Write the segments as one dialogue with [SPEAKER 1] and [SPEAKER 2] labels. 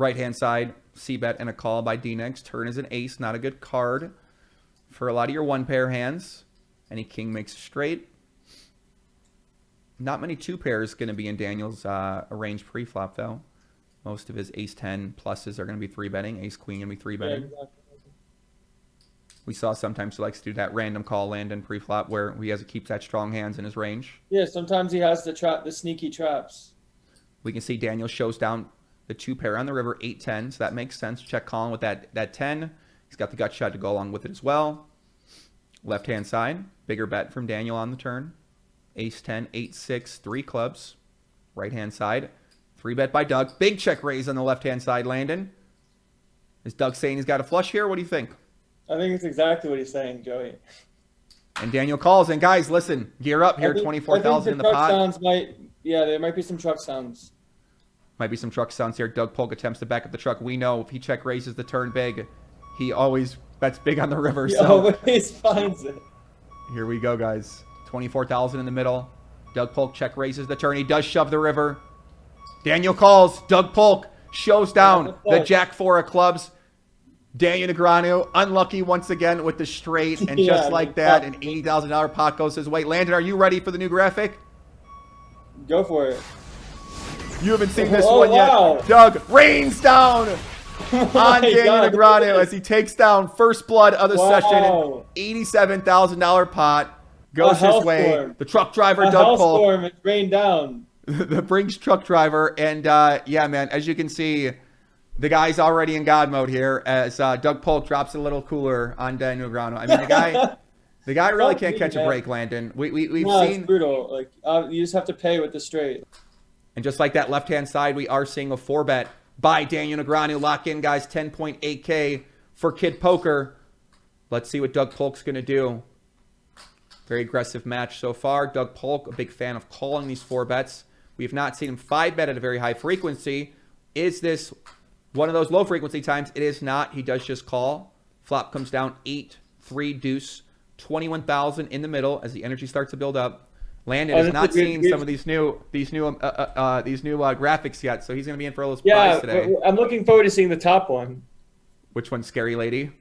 [SPEAKER 1] Right-hand side, C-bet and a call by D-Negs. Turn is an ace, not a good card for a lot of your one-pair hands. Any king makes a straight. Not many two pairs going to be in Daniel's arranged pre-flop, though. Most of his ace-10 pluses are going to be 3-betting. Ace-queen going to be 3-betting. Yeah, exactly. We saw sometimes he likes to do that random call Landon pre-flop where he keeps that strong hands in his range.
[SPEAKER 2] Yeah, sometimes he has the sneaky traps.
[SPEAKER 1] We can see Daniel shows down the two pair on the river, 8-10, so that makes sense. Check calling with that 10. He's got the gut shot to go along with it as well. Left-hand side, bigger bet from Daniel on the turn. Ace-10, 8-6, 3 clubs. Right-hand side, 3-bet by Doug. Big check raise on the left-hand side, Landon. Is Doug saying he's got a flush here? What do you think?
[SPEAKER 2] I think it's exactly what he's saying, Joey.
[SPEAKER 1] And Daniel calls. And guys, listen, gear up here. 24,000 in the pot.
[SPEAKER 2] There might be some truck sounds.
[SPEAKER 1] Might be some truck sounds here. Doug Polk attempts to back up the truck. We know if he check raises the turn big, he always bets big on the river.
[SPEAKER 2] He always finds it.
[SPEAKER 1] Here we go, guys. 24,000 in the middle. Doug Polk check raises the turn. He does shove the river. Daniel calls. Doug Polk shows down the Jack-4 of clubs. Daniel Negreanu, unlucky once again with the straight. And just like that, an $80,000 pot goes his way. Landon, are you ready for the new graphic?
[SPEAKER 2] Go for it.
[SPEAKER 1] You haven't seen this one yet. Doug rains down on Daniel Negreanu as he takes down first blood of the session. An $87,000 pot goes his way.
[SPEAKER 2] Storm.
[SPEAKER 1] The truck driver, Doug Polk.
[SPEAKER 2] Storm. It rained down.
[SPEAKER 1] The Brinks truck driver. And yeah, man, as you can see, the guy's already in God mode here as Doug Polk drops a little cooler on Daniel Negreanu. I mean, the guy really can't catch a break, Landon. We've seen.
[SPEAKER 2] It's brutal. Like you just have to pay with the straight.
[SPEAKER 1] And just like that left-hand side, we are seeing a 4-bet by Daniel Negreanu. Lock in, guys, 10.8K for Kid Poker. Let's see what Doug Polk's going to do. Very aggressive match so far. Doug Polk, a big fan of calling these 4-bets. We have not seen him 5-bet at a very high frequency. Is this one of those low-frequency times? It is not. He does just call. Flop comes down 8-3 deuce. 21,000 in the middle as the energy starts to build up. Landon has not seen some of these new graphics yet, so he's going to be in for a little surprise today.
[SPEAKER 2] I'm looking forward to seeing the top one.
[SPEAKER 1] Which one, Scary Lady?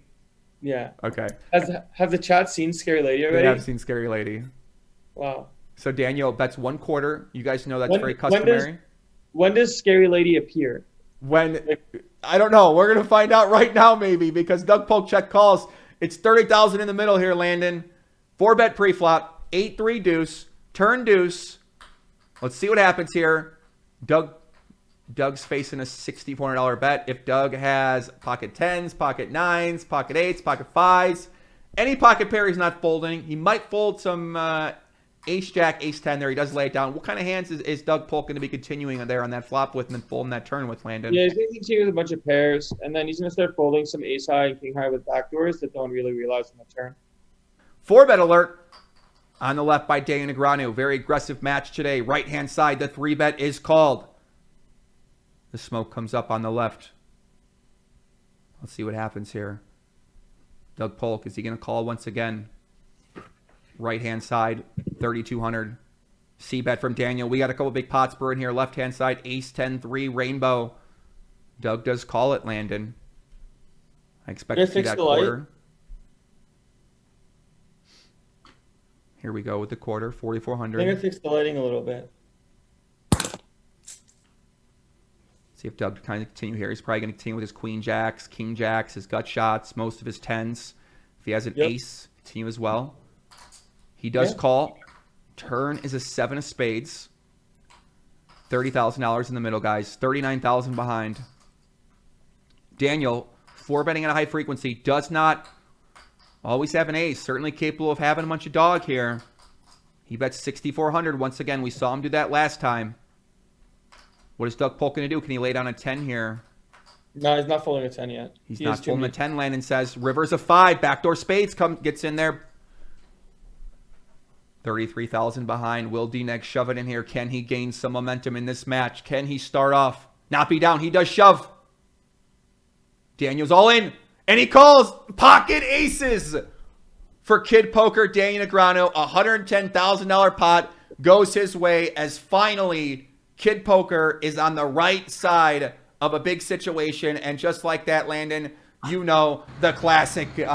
[SPEAKER 2] Yeah.
[SPEAKER 1] Okay.
[SPEAKER 2] Have the chat seen Scary Lady already?
[SPEAKER 1] They have seen Scary Lady.
[SPEAKER 2] Wow.
[SPEAKER 1] So Daniel, that's 1/4. You guys know that's very customary.
[SPEAKER 2] When does Scary Lady appear?
[SPEAKER 1] I don't know. We're going to find out right now, maybe, because Doug Polk check calls. It's 30,000 in the middle here, Landon. 4-bet pre-flop, 8-3 deuce. Turn deuce. Let's see what happens here. Doug's facing a $6,400 bet. If Doug has pocket 10s, pocket 9s, pocket 8s, pocket 5s, any pocket pair he's not folding. He might fold some ace-jack, ace-10 there. He does lay it down. What kind of hands is Doug Polk going to be continuing there on that flop with and then folding that turn with, Landon?
[SPEAKER 2] Yeah, he's going to continue with a bunch of pairs, and then he's going to start folding some ace-high and king-high with backdoors that don't really realize on the turn.
[SPEAKER 1] 4-bet alert. On the left by Daniel Negreanu. Very aggressive match today. Right-hand side, the 3-bet is called. The smoke comes up on the left. Let's see what happens here. Doug Polk, is he going to call once again? Right-hand side, 3,200. C-bet from Daniel. We got a couple big pots brewing here. Left-hand side, ace-10-3, rainbow. Doug does call it, Landon. I expect to see that quarter. Here we go with the quarter, 4,400.
[SPEAKER 2] I think I fixed the lighting a little bit.
[SPEAKER 1] See if Doug can kind of continue here. He's probably going to continue with his queen jacks, king jacks, his gut shots, most of his 10s. If he has an ace, continue as well. He does call. Turn is a 7 of spades. $30,000 in the middle, guys. 39,000 behind. Daniel, 4-betting at a high frequency, does not always have an ace. Certainly capable of having a bunch of dog here. He bets 6,400 once again. We saw him do that last time. What is Doug Polk going to do? Can he lay down a 10 here?
[SPEAKER 2] No, he's not folding a 10 yet.
[SPEAKER 1] He's not folding a 10. Landon says river's a 5. Backdoor spades gets in there. 33,000 behind. Will D-Negs shove it in here? Can he gain some momentum in this match? Can he start off? Not be down. He does shove. Daniel's all in. And he calls pocket aces for Kid Poker. Daniel Negreanu, $110,000 pot goes his way as finally Kid Poker is on the right side of a big situation. And just like that, Landon, you know the classic.
[SPEAKER 2] This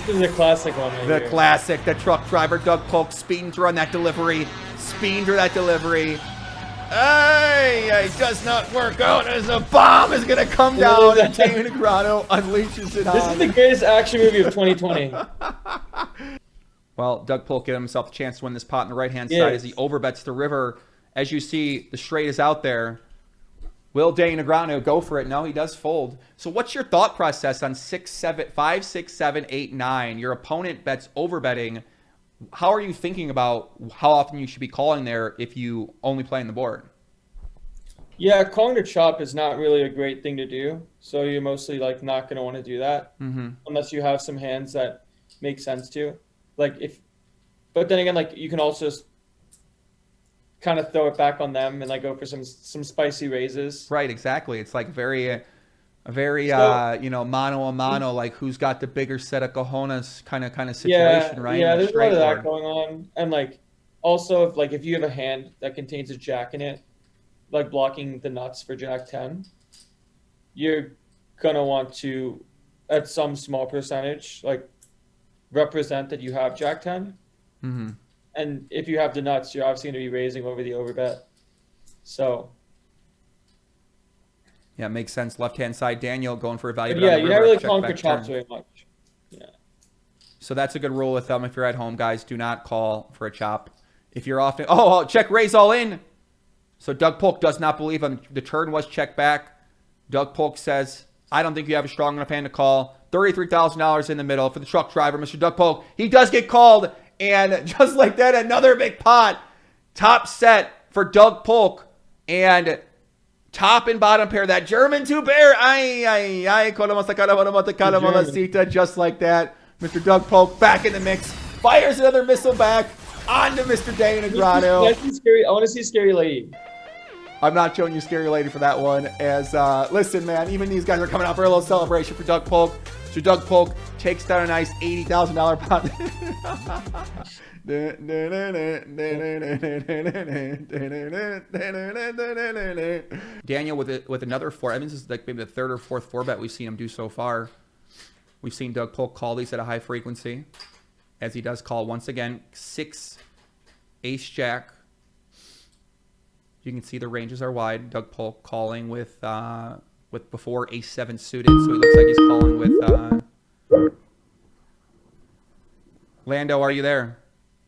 [SPEAKER 2] is a classic one right
[SPEAKER 1] The
[SPEAKER 2] here.
[SPEAKER 1] classic. The truck driver, Doug Polk, speeding through on that delivery. Speeding through that delivery. It does not work out as a bomb is going to come down. And Negreanu unleashes it on.
[SPEAKER 2] This is the greatest action movie of 2020.
[SPEAKER 1] Well, Doug Polk gave himself a chance to win this pot on the right-hand side as he overbets the river. As you see, the straight is out there. Will Negreanu go for it? No, he does fold. So what's your thought process on 5, 6, 7, 8, 9? Your opponent bets overbetting. How are you thinking about how often you should be calling there if you only play on the board?
[SPEAKER 2] Yeah, calling to chop is not really a great thing to do. So you're mostly like not going to want to do that unless you have some hands that make sense to. But then again, like you can also kind of throw it back on them and like go for some spicy raises.
[SPEAKER 1] Right, exactly. It's like a very mano a mano, like who's got the bigger set of cojones kind of situation, right?
[SPEAKER 2] Yeah, there's a lot of that going on. And like also if you have a hand that contains a jack in it, like blocking the nuts for Jack 10, you're gonna want to at some small percentage like represent that you have Jack 10. And if you have the nuts, you're obviously going to be raising over the overbet. So. Yeah,
[SPEAKER 1] makes sense. Left-hand side, Daniel going for a value.
[SPEAKER 2] Yeah, you're not really calling for chops very much. Yeah.
[SPEAKER 1] So that's a good rule of thumb. If you're at home, guys, do not call for a chop. If you're often, check raise all in. So Doug Polk does not believe him. The turn was checked back. Doug Polk says, I don't think you have a strong enough hand to call. $33,000 in the middle for the truck driver, Mr. Doug Polk. He does get called. And just like that, another big pot. Top set for Doug Polk. And top and bottom pair. That German two-pair. Just like that. Mr. Doug Polk back in the mix. Fires another missile back onto Mr. Negreanu.
[SPEAKER 2] I want to see Scary Lady.
[SPEAKER 1] I'm not showing you Scary Lady for that one. As listen, man, even these guys are coming out for a little celebration for Doug Polk. So Doug Polk takes down a nice $80,000 pot. Daniel with another four. I mean, this is like maybe the third or fourth four bet we've seen him do so far. We've seen Doug Polk call these at a high frequency, as he does call once again 6 ace jack. You can see the ranges are wide. Doug Polk calling with before ace 7 suited, so he looks like he's calling with Lando. Are you there?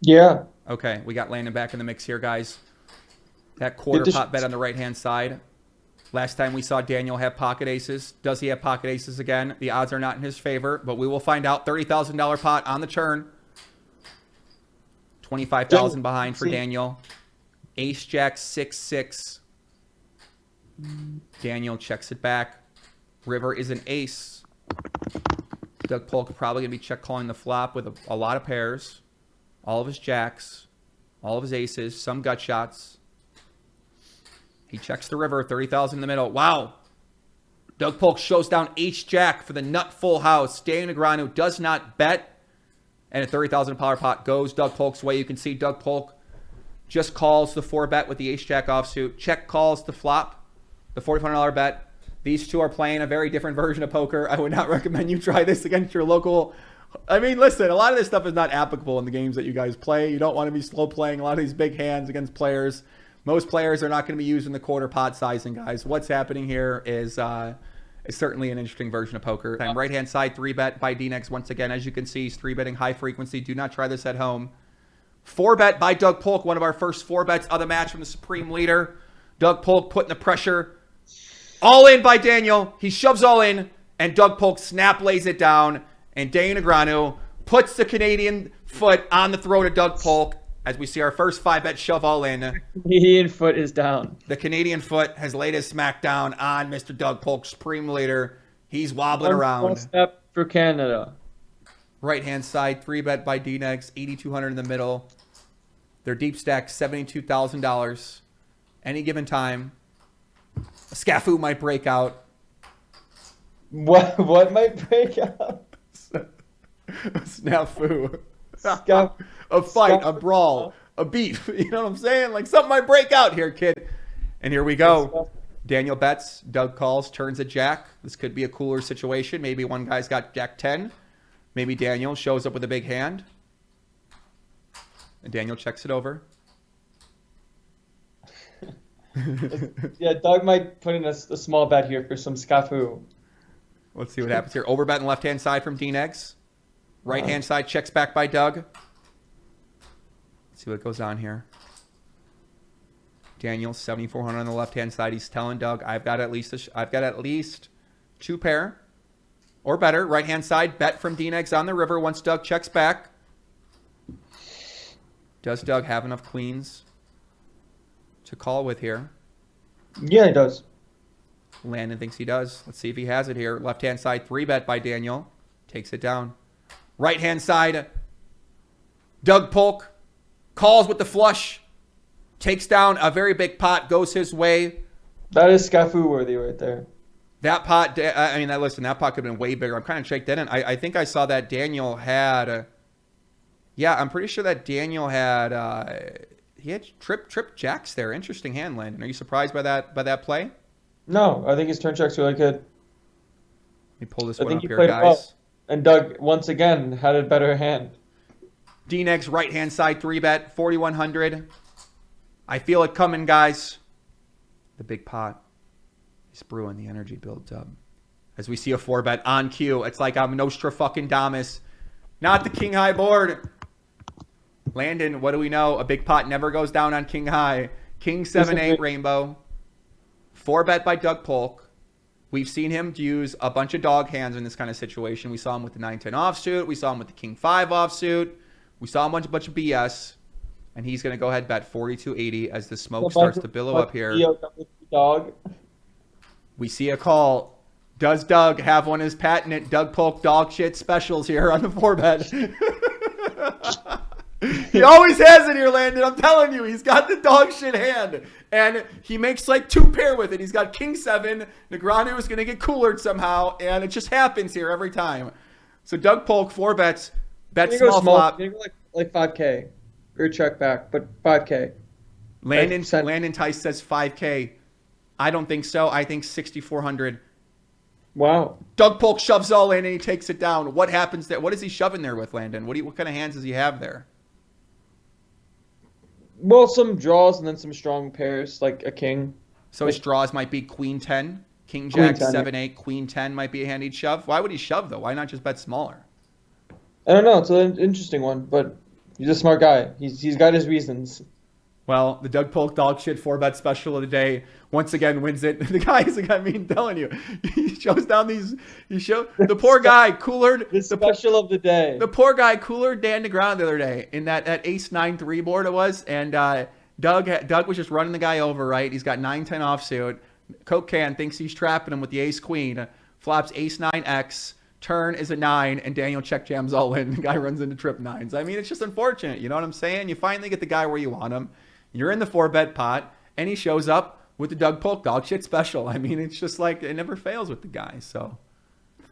[SPEAKER 2] Yeah.
[SPEAKER 1] Okay, we got Landon back in the mix here, guys. That quarter pot bet on the right-hand side. Last time we saw Daniel have pocket aces. Does he have pocket aces again? The odds are not in his favor, but we will find out. $30,000 pot on the turn. 25,000 behind for Daniel. Ace jack 6-6. Daniel checks it back. River is an ace. Doug Polk probably going to be check calling the flop with a lot of pairs. All of his jacks. All of his aces. Some gut shots. He checks the river. 30,000 in the middle. Wow. Doug Polk shows down H-Jack for the nut full house. Negreanu does not bet. And a $30,000 pot goes Doug Polk's way. You can see Doug Polk just calls the 4-bet with the Ace-Jack offsuit. Check calls the flop. The $4,500 bet. These two are playing a very different version of poker. I would not recommend you try this against your local. I mean, listen, a lot of this stuff is not applicable in the games that you guys play. You don't want to be slow playing a lot of these big hands against players. Most players are not going to be using the quarter pot sizing, guys. What's happening here is certainly an interesting version of poker. Right-hand side, 3-bet by D-Nex. Once again, as you can see, he's 3-betting high frequency. Do not try this at home. 4-bet by Doug Polk, one of our first 4-bets of the match from the Supreme Leader. Doug Polk putting the pressure. All in by Daniel. He shoves all in, and Doug Polk snap lays it down. And Negreanu puts the Canadian foot on the throat of Doug Polk as we see our first 5-bet shove all in.
[SPEAKER 2] Canadian foot is down.
[SPEAKER 1] The Canadian foot has laid his smack down on Mr. Doug Polk, Supreme Leader. He's wobbling around.
[SPEAKER 2] One step for Canada.
[SPEAKER 1] Right-hand side, 3-bet by D-Nex, $8,200 in the middle. Their deep stack, $72,000. Any given time, a scafu might break out.
[SPEAKER 2] What might break out?
[SPEAKER 1] A snafu. A fight, a brawl, a beef. You know what I'm saying? Like something might break out here, kid. And here we go. Daniel bets. Doug calls. Turns a jack. This could be a cooler situation. Maybe one guy's got jack 10. Maybe Daniel shows up with a big hand. And Daniel checks it over.
[SPEAKER 2] Yeah, Doug might put in a small bet here for some scafu.
[SPEAKER 1] Let's see what happens here. Overbet on the left-hand side from D-Negs. Right-hand side checks back by Doug. Let's see what goes on here. Daniel, 7,400 on the left-hand side. He's telling Doug, I've got at least 2 pair or better. Right-hand side, bet from D-Negs on the river once Doug checks back. Does Doug have enough queens to call with here?
[SPEAKER 2] Yeah, he does.
[SPEAKER 1] Landon thinks he does. Let's see if he has it here. Left-hand side, 3-bet by Daniel. Takes it down. Right-hand side, Doug Polk calls with the flush. Takes down a very big pot, goes his way.
[SPEAKER 2] That is scafu worthy right there.
[SPEAKER 1] That pot, that pot could have been way bigger. I'm kind of checked in. I think I saw that Daniel had, I'm pretty sure that Daniel had, he had trip jacks there. Interesting hand, Landon. Are you surprised by that play?
[SPEAKER 2] No, I think his turn check's really good.
[SPEAKER 1] Let me pull this
[SPEAKER 2] I
[SPEAKER 1] one
[SPEAKER 2] think
[SPEAKER 1] up
[SPEAKER 2] he
[SPEAKER 1] here,
[SPEAKER 2] played
[SPEAKER 1] guys.
[SPEAKER 2] well. And Doug, once again, had a better hand.
[SPEAKER 1] D-Negs right-hand side 3-bet, 4,100. I feel it coming, guys. The big pot is brewing. The energy builds up. As we see a 4-bet on cue. It's like I'm Nostradamus. Not the king high board. Landon, what do we know? A big pot never goes down on king high. King 7-8 rainbow. 4-bet by Doug Polk. We've seen him use a bunch of dog hands in this kind of situation. We saw him with the 9-10 offsuit. We saw him with the king 5 offsuit. We saw him a bunch of BS. And he's going to go ahead bet 42.80 as the smoke starts to billow up here.
[SPEAKER 2] Dog.
[SPEAKER 1] We see a call. Does Doug have one of his patented Doug Polk dog shit specials here on the 4-bet? He always has it here, Landon. I'm telling you, he's got the dog shit hand. And he makes like 2 pair with it. He's got king 7. Negreanu is going to get coolered somehow. And it just happens here every time. So Doug Polk, 4 bets. Bet small flop.
[SPEAKER 2] Go like 5K. Or check back, but 5K.
[SPEAKER 1] Landon Tice says 5K. I don't think so. I think 6,400.
[SPEAKER 2] Wow.
[SPEAKER 1] Doug Polk shoves all in and he takes it down. What happens there? What is he shoving there with, Landon? What kind of hands does he have there?
[SPEAKER 2] Well, some draws and then some strong pairs, like a king.
[SPEAKER 1] So his draws might be queen 10, king jack, 7-8, queen 10 might be a hand he'd shove. Why would he shove, though? Why not just bet smaller?
[SPEAKER 2] I don't know. It's an interesting one, but he's a smart guy. He's got his reasons.
[SPEAKER 1] Well, the Doug Polk dog shit 4-bet special of the day once again wins it. The guy is like, I'm telling you, he shows down these. The poor guy coolered
[SPEAKER 2] the special of the day.
[SPEAKER 1] The poor guy coolered Dan Negreanu the other day in that ace 9-3 board it was, and Doug was just running the guy over. Right, he's got 9-10 offsuit. Coke can thinks he's trapping him with the ace queen. Flops ace 9x. Turn is a 9, and Daniel check jams all in. The guy runs into trip 9s. I mean, it's just unfortunate. You know what I'm saying? You finally get the guy where you want him. You're in the 4-bet pot, and he shows up with the Doug Polk dog shit special. I mean, it's just like it never fails with the guy. So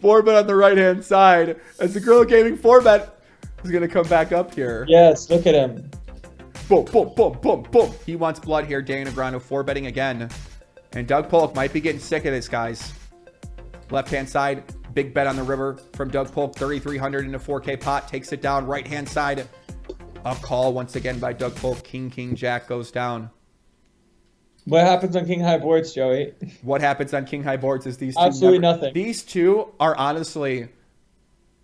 [SPEAKER 1] 4-bet on the right-hand side as the Gorilla Gaming 4-bet is going to come back up here.
[SPEAKER 2] Yes, look at him.
[SPEAKER 1] Boom, boom, boom, boom, boom. He wants blood here. Daniel Negreanu 4-betting again. And Doug Polk might be getting sick of this, guys. Left-hand side. Big bet on the river from Doug Polk, 3,300 into 4K pot, takes it down. Right-hand side, a call once again by Doug Polk. King, jack goes down.
[SPEAKER 2] What happens on king high boards, Joey?
[SPEAKER 1] What happens on king high boards is these two.
[SPEAKER 2] Absolutely nothing.
[SPEAKER 1] These two are honestly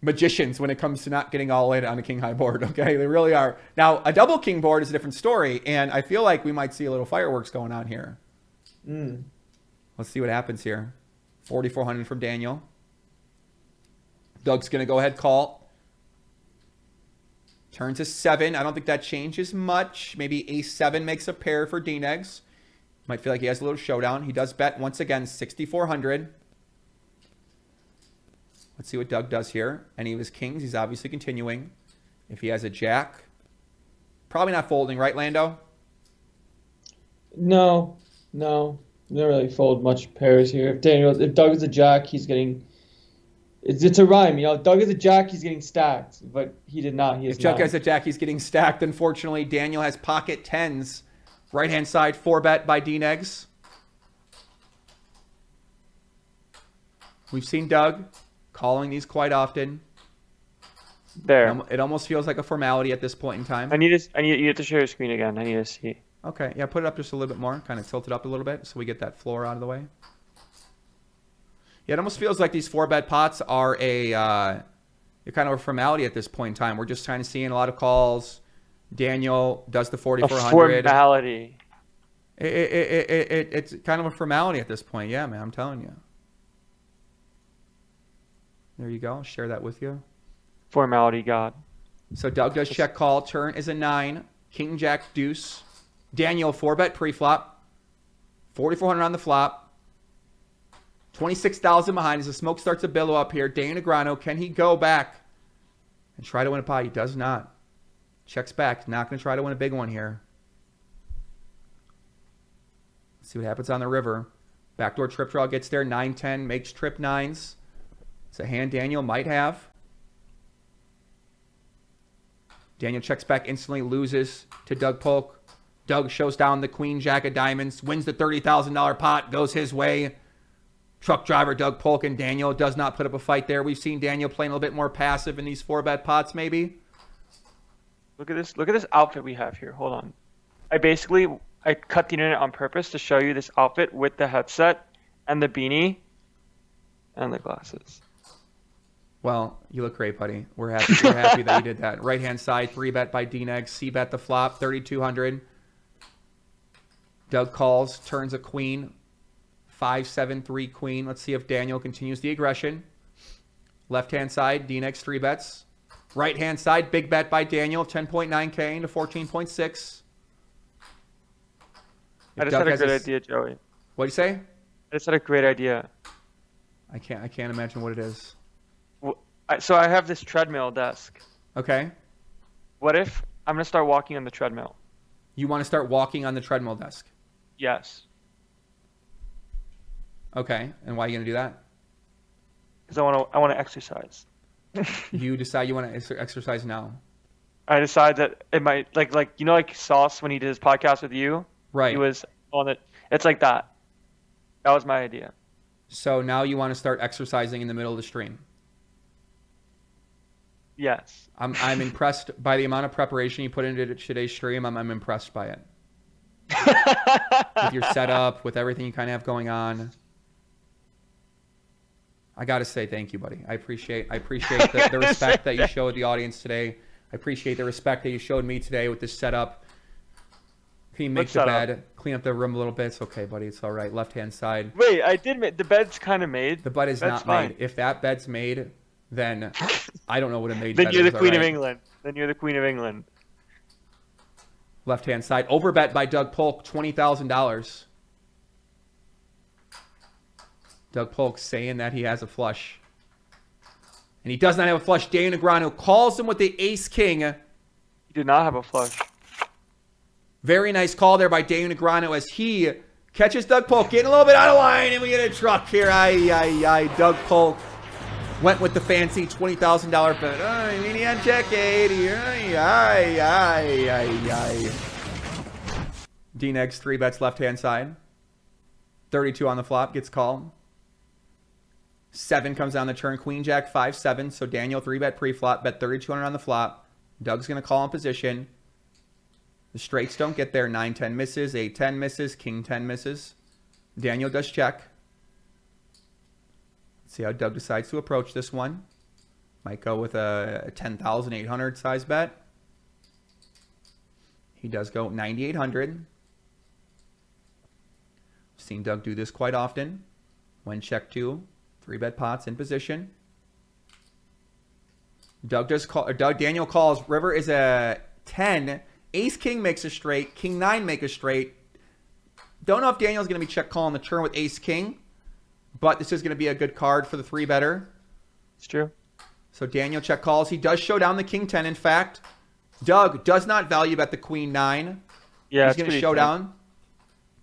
[SPEAKER 1] magicians when it comes to not getting all in on a king high board, okay? They really are. Now, a double king board is a different story, and I feel like we might see a little fireworks going on here. Let's see what happens here. 4,400 from Daniel. Doug's going to go ahead, call. Turn to 7. I don't think that changes much. Maybe ace 7 makes a pair for D-Negs. Might feel like he has a little showdown. He does bet once again, 6,400. Let's see what Doug does here. Any of his kings, he's obviously continuing. If he has a jack, probably not folding, right, Lando?
[SPEAKER 2] No. You don't really fold much pairs here. If Doug is a jack, he's getting... It's a rhyme, you know. Doug is a jack, he's getting stacked, but he did not.
[SPEAKER 1] If Doug has a jack, he's getting stacked. Unfortunately, Daniel has pocket 10s. Right-hand side, 4-bet by D-Negs. We've seen Doug calling these quite often.
[SPEAKER 3] There.
[SPEAKER 1] It almost feels like a formality at this point in time.
[SPEAKER 3] You have to share your screen again. I need to see.
[SPEAKER 1] Okay, yeah, put it up just a little bit more. Kind of tilt it up a little bit so we get that floor out of the way. Yeah, it almost feels like these 4-bet pots are a kind of a formality at this point in time. We're just kind of seeing a lot of calls. Daniel does the 4,400.
[SPEAKER 3] A formality.
[SPEAKER 1] It's kind of a formality at this point. Yeah, man, I'm telling you. There you go. I'll share that with you.
[SPEAKER 3] Formality god.
[SPEAKER 1] So Doug does check call. Turn is a 9. King, Jack, Deuce. Daniel, 4-bet pre-flop. 4,400 on the flop. 26,000 behind as the smoke starts to billow up here. Negreanu, can he go back and try to win a pot? He does not. Checks back. Not going to try to win a big one here. Let's see what happens on the river. Backdoor trip draw gets there. 9-10 makes trip 9s. It's a hand Daniel might have. Daniel checks back instantly, loses to Doug Polk. Doug shows down the Queen Jack of Diamonds, wins the $30,000 pot, goes his way. Truck driver Doug Polk and Daniel does not put up a fight there. We've seen Daniel playing a little bit more passive in these 4-bet pots, maybe.
[SPEAKER 3] Look at this. Look at this outfit we have here. Hold on. I cut the internet on purpose to show you this outfit with the headset and the beanie and the glasses.
[SPEAKER 1] Well, you look great, buddy. We're happy that you did that. Right-hand side, 3-bet by D-Neg. C-bet the flop, 3,200. Doug calls, turns a queen. 5-7-3 queen. Let's see if Daniel continues the aggression. Left-hand side, D-Neg's 3-bets. Right-hand side, big bet by Daniel, 10.9K into 14.6.
[SPEAKER 3] I just had a great idea, Joey.
[SPEAKER 1] What'd you say?
[SPEAKER 3] I just had a great idea.
[SPEAKER 1] I can't imagine what it is.
[SPEAKER 3] So I have this treadmill desk.
[SPEAKER 1] Okay.
[SPEAKER 3] What if I'm going to start walking on the treadmill?
[SPEAKER 1] You want to start walking on the treadmill desk?
[SPEAKER 3] Yes.
[SPEAKER 1] Okay. And why are you going to do that?
[SPEAKER 3] Because I want to exercise.
[SPEAKER 1] You decide you want to exercise now.
[SPEAKER 3] I decide that it might like Sauce when he did his podcast with you.
[SPEAKER 1] Right.
[SPEAKER 3] He was on it. It's like that. That was my idea.
[SPEAKER 1] So now you want to start exercising in the middle of the stream.
[SPEAKER 3] Yes.
[SPEAKER 1] I'm impressed by the amount of preparation you put into today's stream. I'm impressed by it. With your setup, with everything you kind of have going on. I got to say thank you, buddy. I appreciate the respect that you showed the audience today. I appreciate the respect that you showed me today with this setup. Can you make the bed? Clean up the room a little bit. It's okay, buddy. It's all right. Left-hand side.
[SPEAKER 3] Wait, I did make the bed's kind of made.
[SPEAKER 1] The bed is not made. If that bed's made, then I don't know what a made bed is.
[SPEAKER 3] Then you're the Queen of England. Then you're the Queen of England.
[SPEAKER 1] Left-hand side. Overbet by Doug Polk, $20,000. Doug Polk saying that he has a flush. And he does not have a flush. Negreanu calls him with the ace-king.
[SPEAKER 3] He did not have a flush.
[SPEAKER 1] Very nice call there by Negreanu as he catches Doug Polk getting a little bit out of line, and we get a truck here. Doug Polk went with the fancy $20,000 bet. I mean, he had check 80. D-Neg's 3-bets left-hand side. 32 on the flop, gets called. 7 comes down the turn. Queen, Jack, 5-7. So Daniel 3-bet pre-flop, bet 3,200 on the flop. Doug's going to call in position. The straights don't get there. 9-10 misses. 8-10 misses. King 10 misses. Daniel does check. Let's see how Doug decides to approach this one. Might go with a 10,800 size bet. He does go 9,800. Seen Doug do this quite often. When check 2, 3-bet pots in position. Daniel calls. River is a 10. Ace King makes a straight. King 9 make a straight. Don't know if Daniel's going to be check calling the turn with Ace King, but this is going to be a good card for the 3-better.
[SPEAKER 3] It's true.
[SPEAKER 1] So Daniel check calls. He does show down the King 10. In fact, Doug does not value bet the Queen 9.
[SPEAKER 3] Yeah,
[SPEAKER 1] he's going to show down.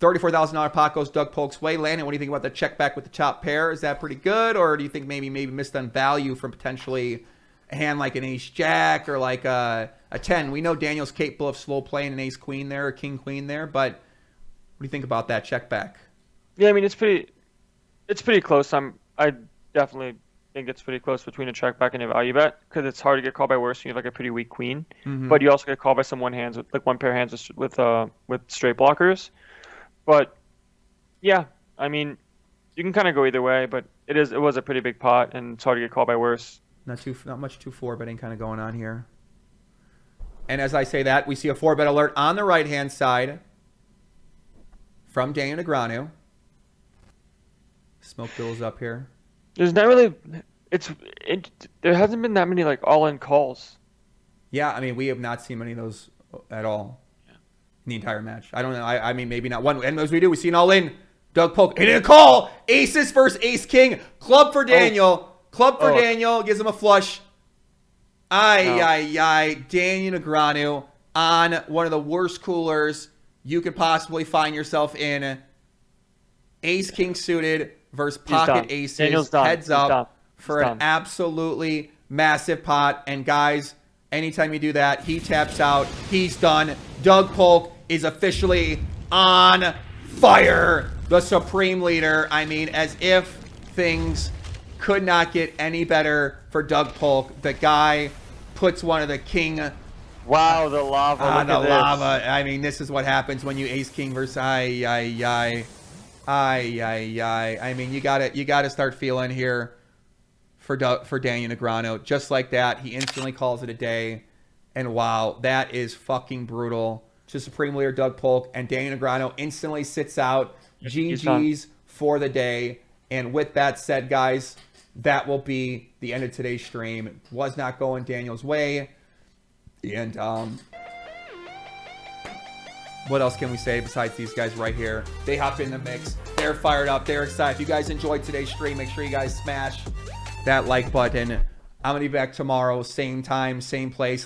[SPEAKER 1] $34,000 pot goes Doug Polk's way. Landon, what do you think about the check back with the top pair? Is that pretty good, or do you think maybe missed on value from potentially a hand like an Ace Jack or like a 10? We know Daniel's capable of slow playing an Ace Queen there or King Queen there, but what do you think about that check back?
[SPEAKER 3] Yeah, I mean it's pretty close. I definitely think it's pretty close between a check back and a value bet because it's hard to get called by worse when you have like a pretty weak queen, but you also get called by some one pair of hands with straight blockers. But yeah, I mean, you can kind of go either way, but it was a pretty big pot, and it's hard to get called by worse.
[SPEAKER 1] Not much 2-4 betting kind of going on here. And as I say that, we see a 4-bet alert on the right-hand side from Daniel Negreanu. Smoke bills up here.
[SPEAKER 3] There's not really, there hasn't been that many like all-in calls.
[SPEAKER 1] Yeah, I mean, we have not seen many of those at all in the entire match. I don't know. I mean, maybe not one. And as we do, we see an all-in. Doug Polk. And a call. Aces versus Ace King. Club for Daniel. Club for Daniel. Gives him a flush. Daniel Negreanu on one of the worst coolers you could possibly find yourself in. Ace King suited versus pocket aces.
[SPEAKER 3] Daniel's done.
[SPEAKER 1] Heads up for an absolutely massive pot. And guys, anytime you do that, he taps out. He's done. Doug Polk is officially on fire. The supreme leader. I mean, as if things could not get any better for Doug Polk. The guy puts one of the king.
[SPEAKER 3] Wow, the lava. Look
[SPEAKER 1] The
[SPEAKER 3] at this.
[SPEAKER 1] lava. I mean, this is what happens when you ace king versus I mean, you gotta start feeling here for Daniel Negreanu. Just like that, he instantly calls it a day. And wow, that is fucking brutal. To supreme leader Doug Polk, and Daniel Negreanu instantly sits out. GG's for the day. And with that said, guys, that will be the end of today's stream. It was not going Daniel's way. And what else can we say besides these guys right here? They hop in the mix. They're fired up. They're excited. If you guys enjoyed today's stream, make sure you guys smash that like button. I'm going to be back tomorrow, same time, same place.